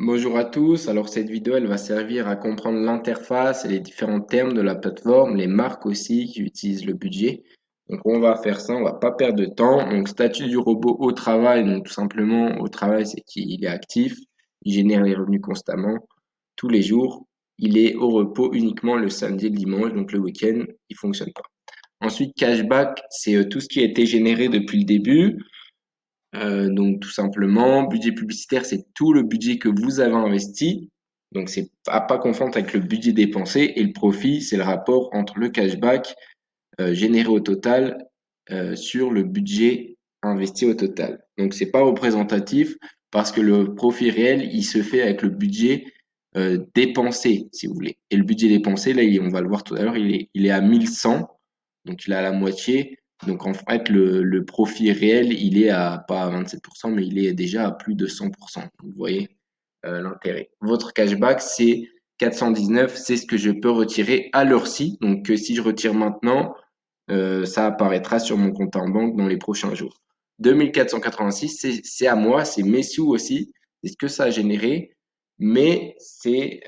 Bonjour à tous. Alors cette vidéo, elle va servir à comprendre l'interface et les différents termes de la plateforme, les marques aussi qui utilisent le budget. Donc on va faire ça, on va pas perdre de temps. Donc statut du robot au travail, donc tout simplement au travail, c'est qu'il est actif, il génère les revenus constamment tous les jours. Il est au repos uniquement le samedi et le dimanche, donc le week-end, il fonctionne pas. Ensuite, cashback, c'est tout ce qui a été généré depuis le début. Donc tout simplement, budget publicitaire, c'est tout le budget que vous avez investi. Donc c'est à pas confondre avec le budget dépensé et le profit, c'est le rapport entre le cashback généré au total sur le budget investi au total. Donc c'est pas représentatif parce que le profit réel, il se fait avec le budget dépensé, si vous voulez. Et le budget dépensé, là, on va le voir tout à l'heure, il est à 1100, donc il est à la moitié. Donc en fait, le profit réel, il est à pas à 27%, mais il est déjà à plus de 100%. Vous voyez l'intérêt. Votre cashback, c'est 419, c'est ce que je peux retirer à l'heure-ci. Donc si je retire maintenant, ça apparaîtra sur mon compte en banque dans les prochains jours. 2486, c'est à moi, c'est mes sous aussi, c'est ce que ça a généré, mais c'est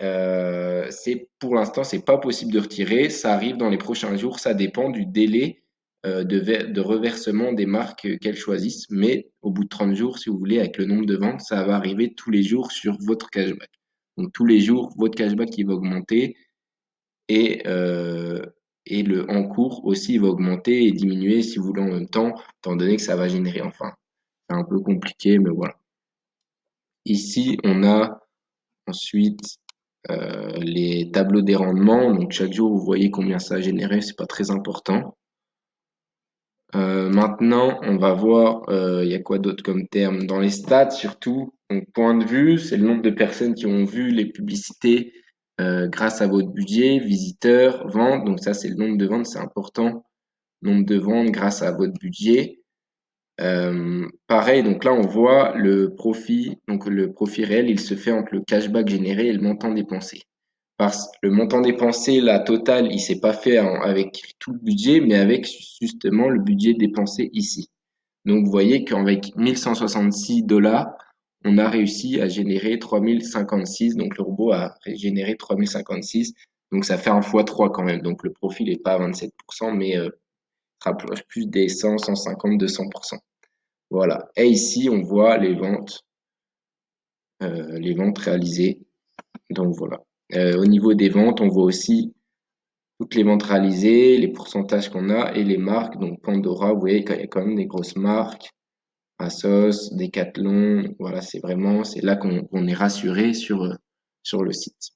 pour l'instant, c'est pas possible de retirer, ça arrive dans les prochains jours, ça dépend du délai de reversement des marques qu'elles choisissent, mais au bout de 30 jours, si vous voulez, avec le nombre de ventes, ça va arriver tous les jours sur votre cashback. Donc tous les jours, votre cashback il va augmenter et, euh, et le en cours aussi il va augmenter et diminuer si vous voulez en même temps, étant donné que ça va générer enfin. C'est un peu compliqué, mais voilà. Ici, on a ensuite les tableaux des rendements. Donc chaque jour, vous voyez combien ça a généré, c'est pas très important. Maintenant, on va voir, il y a quoi d'autre comme terme dans les stats surtout. Donc point de vue, c'est le nombre de personnes qui ont vu les publicités grâce à votre budget, visiteurs, ventes. Donc ça, c'est le nombre de ventes, c'est important. Nombre de ventes grâce à votre budget. Pareil, donc là, on voit le profit. Donc le profit réel, il se fait entre le cashback généré et le montant dépensé. Parce que le montant dépensé, la totale, il s'est pas fait avec tout le budget, mais avec justement le budget dépensé ici. Donc, vous voyez qu'avec 1166 $, on a réussi à générer 3056. Donc, le robot a généré 3056. Donc, ça fait un fois 3 quand même. Donc, le profit n'est pas à 27%, mais rapproche plus des 100, 150, 200%. Voilà. Et ici, on voit les ventes réalisées. Donc, voilà. Au niveau des ventes, on voit aussi toutes les ventes réalisées, les pourcentages qu'on a et les marques. Donc Pandora, vous voyez qu'il y a quand même des grosses marques. Asos, Decathlon, voilà, c'est là qu'on est rassuré sur le site.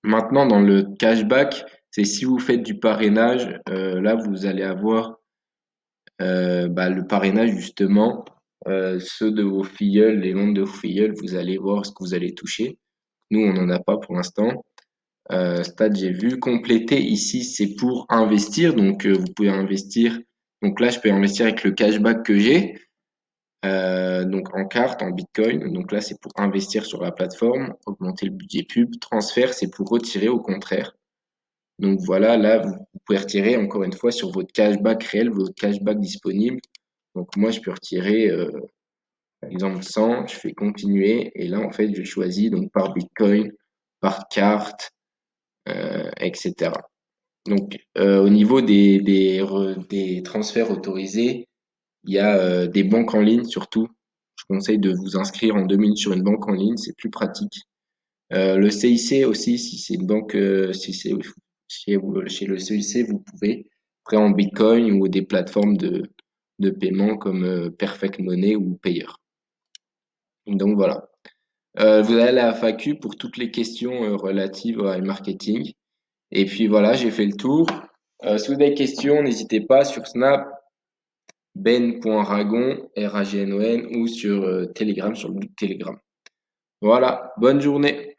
Maintenant, dans le cashback, c'est si vous faites du parrainage, là vous allez avoir le parrainage justement, ceux de vos filleuls, les membres de vos filleuls, vous allez voir ce que vous allez toucher. Nous, on n'en a pas pour l'instant. Stade, j'ai vu. Compléter ici, c'est pour investir. Donc, vous pouvez investir. Donc là, je peux investir avec le cashback que j'ai. Donc en carte, en Bitcoin. Donc là, c'est pour investir sur la plateforme, augmenter le budget pub. Transfert, c'est pour retirer au contraire. Donc voilà, là, vous pouvez retirer encore une fois sur votre cashback réel, votre cashback disponible. Donc moi, je peux retirer, par exemple, 100, je fais continuer. Et là, en fait, je choisis donc par Bitcoin, par carte, etc. Donc, au niveau des transferts autorisés, il y a des banques en ligne surtout. Je conseille de vous inscrire en 2 minutes sur une banque en ligne, c'est plus pratique. Le CIC aussi, si c'est une banque, si c'est chez le CIC, vous pouvez. Après en Bitcoin ou des plateformes de paiement comme Perfect Money ou Payer. Donc voilà. Vous allez à la FAQ pour toutes les questions relatives au marketing. Et puis voilà, j'ai fait le tour. Si vous avez des questions, n'hésitez pas sur Snap, ben.ragon, RAGNON, ou sur Telegram, sur le groupe Telegram. Voilà, bonne journée.